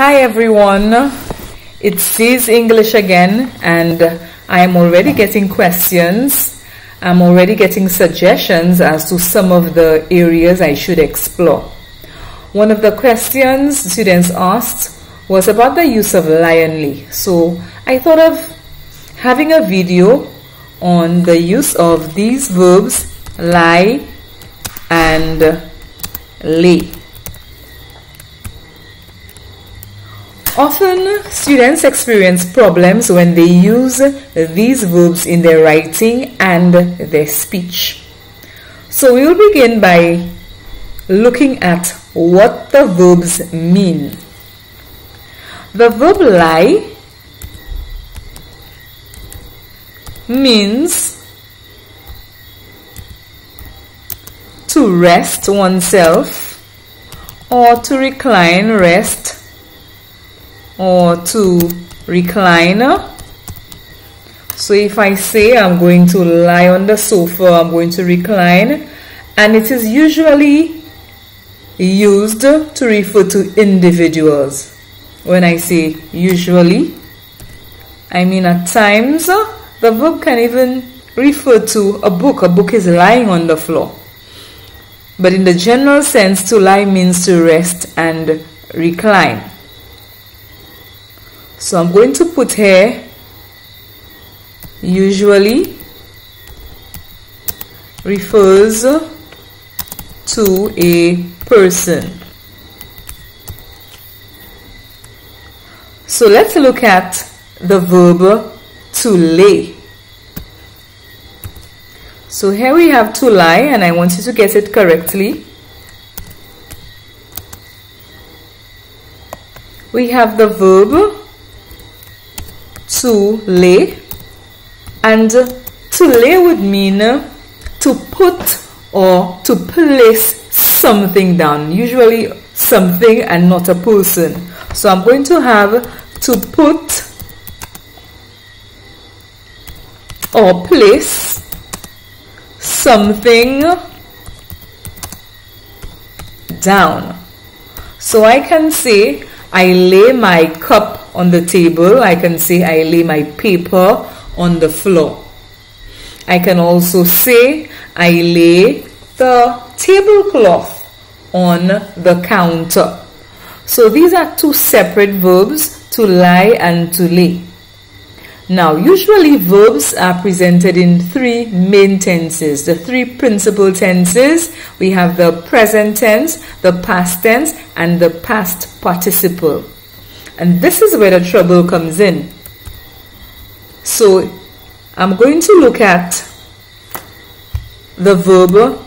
Hi everyone, it's C's English again, and I am already getting questions. I'm already getting suggestions as to some of the areas I should explore. One of the questions students asked was about the use of lie and lay. So I thought of having a video on the use of these verbs lie and lay. Often students experience problems when they use these verbs in their writing and their speech. So we will begin by looking at what the verbs mean. The verb lie means to rest oneself, or to recline, rest, or to recline. So if I say I'm going to lie on the sofa, I'm going to recline, and it is usually used to refer to individuals. When I say usually, I mean at times the verb can even refer to a book. A book is lying on the floor. But in the general sense, to lie means to rest and recline. So I'm going to put here usually refers to a person. So let's look at the verb to lay. So here we have to lie, and I want you to get it correctly. We have the verb to lay, and to lay would mean to put or to place something down, usually something and not a person. So I'm going to have to put or place something down. So I can say I lay my cup on the table. I can say I lay my paper on the floor. I can also say I lay the tablecloth on the counter. So these are two separate verbs, to lie and to lay. Now, usually verbs are presented in three main tenses, the three principal tenses. We have the present tense, the past tense, and the past participle. And this is where the trouble comes in. So I'm going to look at the verb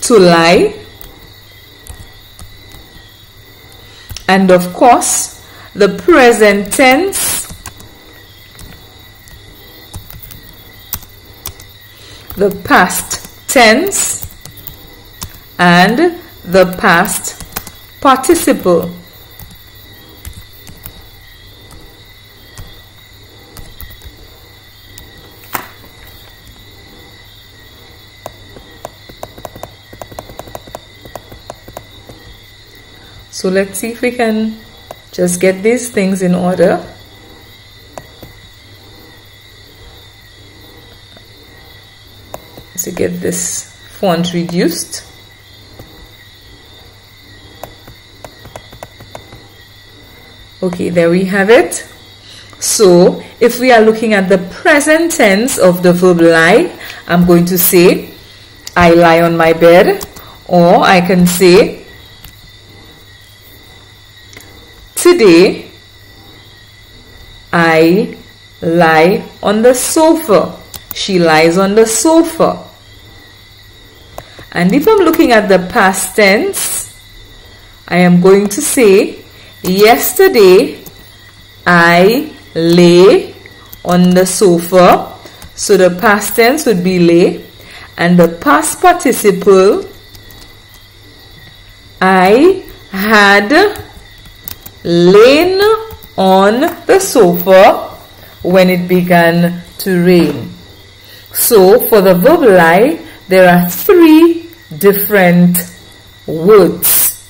to lie, and of course the present tense, the past tense, and the past participle. So let's see if we can just get these things in order. To get this font reduced. Okay, there we have it. So if we are looking at the present tense of the verb lie, I'm going to say I lie on my bed, or I can say today I lie on the sofa. She lies on the sofa. And if I'm looking at the past tense, I am going to say yesterday I lay on the sofa. So the past tense would be lay, and the past participle I had lain on the sofa when it began to rain. So for the verb lie, there are three different words: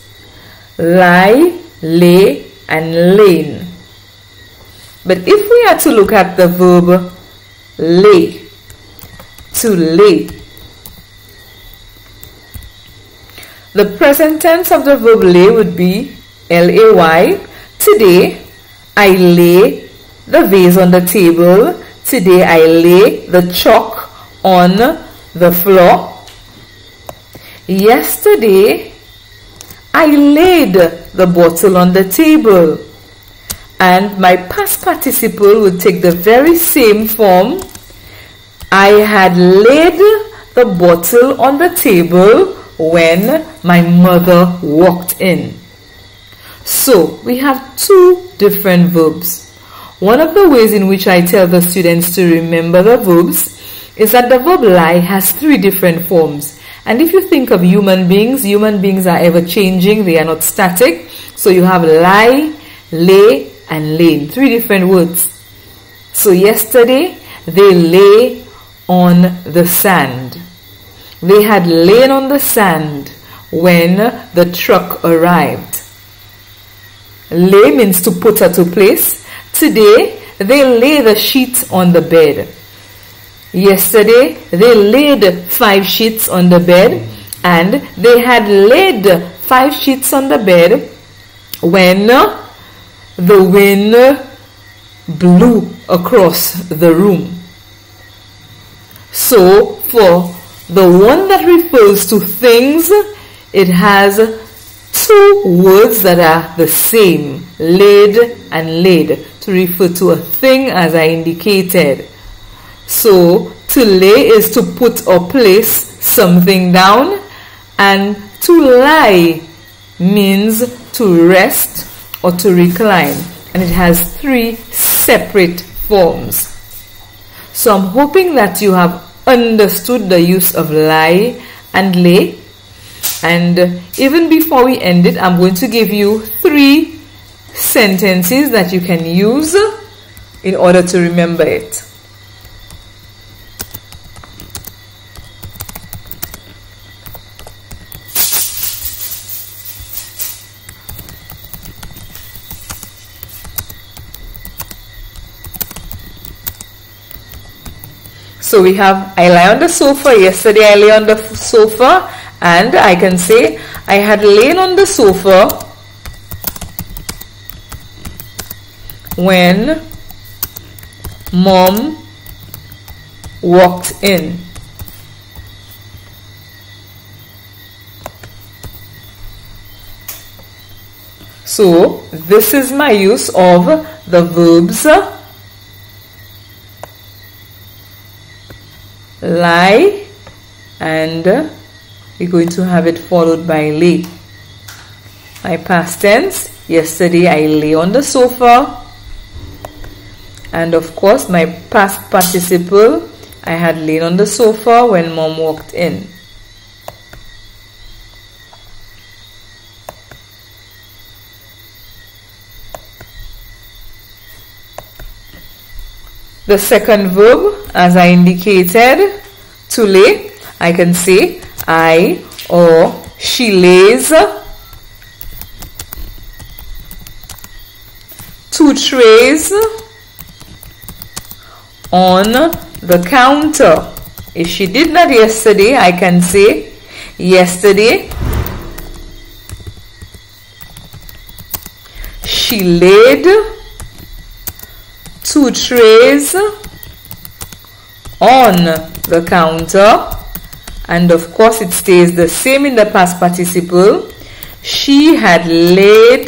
lie, lay, and lain. But if we are to look at the verb lay, to lay, the present tense of the verb lay would be L-A-Y. Today, I lay the vase on the table. Today, I lay the chalk on the floor. Yesterday, I laid the bottle on the table. And my past participle would take the very same form. I had laid the bottle on the table when my mother walked in. So we have two different verbs. One of the ways in which I tell the students to remember the verbs is that the verb lie has three different forms. And if you think of human beings are ever changing, they are not static. So you have lie, lay, and lain, three different words. So yesterday they lay on the sand. They had lain on the sand when the truck arrived. Lay means to put her to place. Today they lay the sheet on the bed. Yesterday they laid 5 sheets on the bed, and they had laid 5 sheets on the bed when the wind blew across the room. So for the one that refers to things, it has two words that are the same, laid and laid, to refer to a thing as I indicated. So to lay is to put or place something down, and to lie means to rest or to recline, and it has 3 separate forms. So I'm hoping that you have understood the use of lie and lay, and even before we end it, I'm going to give you 3 sentences that you can use in order to remember it. So we have, I lie on the sofa. Yesterday I lay on the sofa, and I can say I had lain on the sofa when mom walked in. So this is my use of the verbs lie, and we're going to have it followed by lay. My past tense, yesterday I lay on the sofa, and of course my past participle, I had lain on the sofa when mom walked in. The second verb, as I indicated, to lay, I can say I or she lays 2 trays on the counter. If she did that yesterday, I can say yesterday she laid 2 trays on the counter, and of course it stays the same in the past participle. She had laid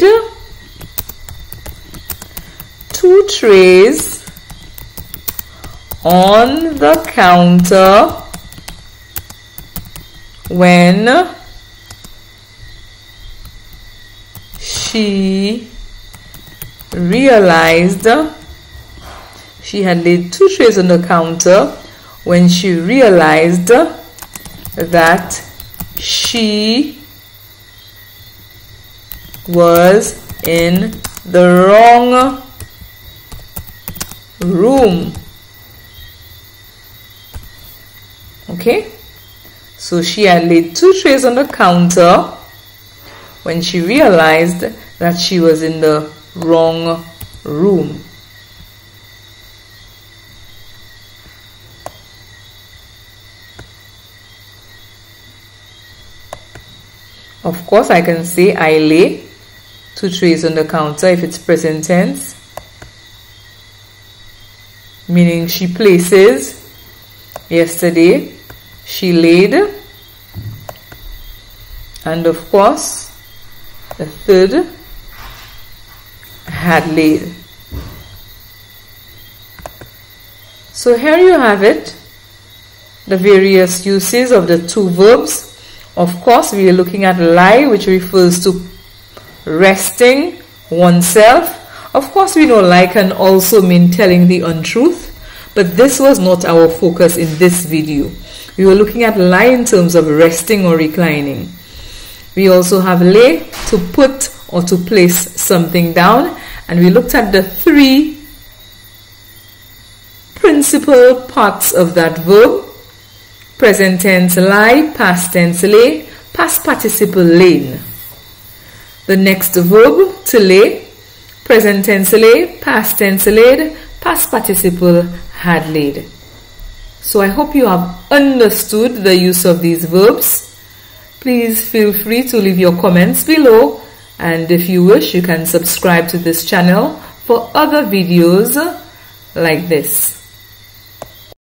2 trays on the counter when she realized she had laid 2 trays on the counter when she realized that she was in the wrong room. Okay, so she had laid 2 trays on the counter when she realized that she was in the wrong room. Of course, I can say I lay 2 trays on the counter if it's present tense, meaning she places. Yesterday, she laid. And of course, the third, had laid. So here you have it, the various uses of the 2 verbs. Of course, we are looking at lie, which refers to resting oneself. Of course, we know lie can also mean telling the untruth, but this was not our focus in this video. We were looking at lie in terms of resting or reclining. We also have lay, to put or to place something down, and we looked at the 3 principal parts of that verb: present tense lie, past tense lay, past participle lain. The next verb, to lay, present tense lay, past tense laid, past participle had laid. So I hope you have understood the use of these verbs. Please feel free to leave your comments below, and if you wish, you can subscribe to this channel for other videos like this.